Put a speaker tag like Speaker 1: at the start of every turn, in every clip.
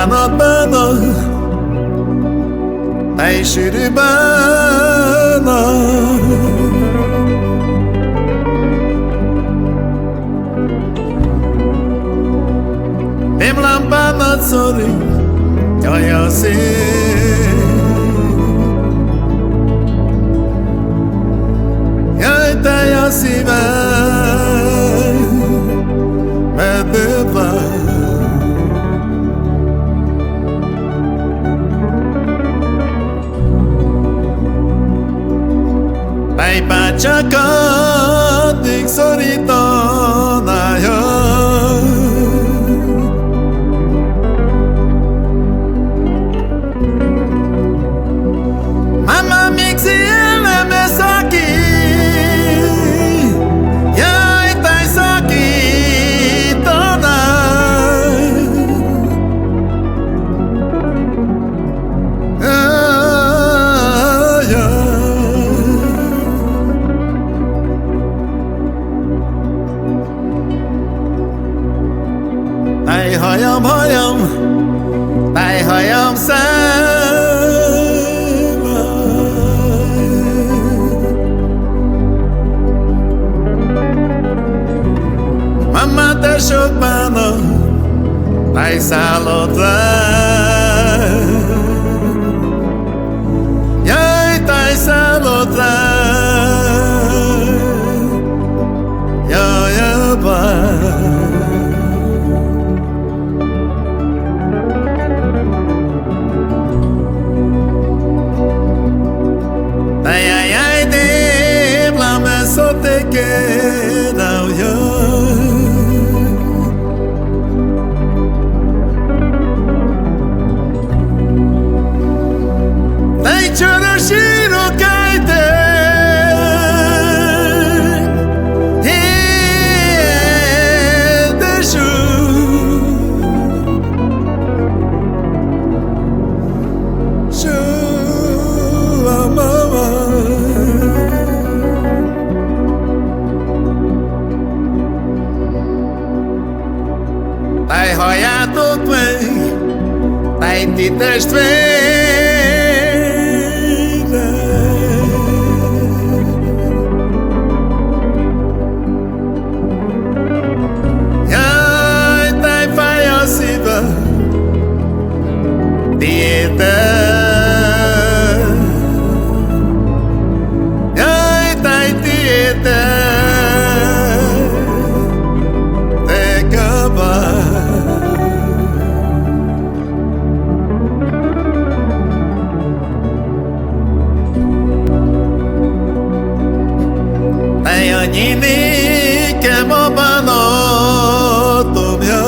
Speaker 1: not bana ay shiri bana Bimlam bana sorry ya se ya ta ya si ba medeva Ay pachaka dik sorita na ya Mama mixi ele me saki Ya itai saki tona Tay hayam tay hayam seva Mama te shopana tay salota Yay tay salota Ya ya ba So te queda yo Dai choro shiro kaite deshu Shu amama Tay hoya tutwe Tay titeshtve Yay tay faya siva Dieta Yay tay dieta Te kaba Nini ke mobano tomya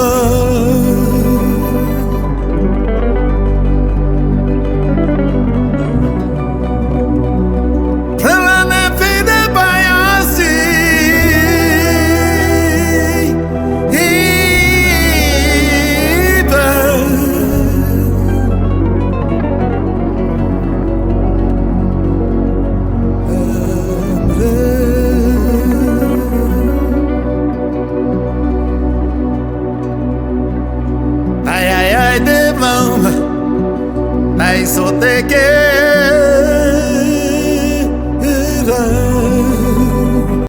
Speaker 1: Prelane fide bayasi Ibe Ay so te queda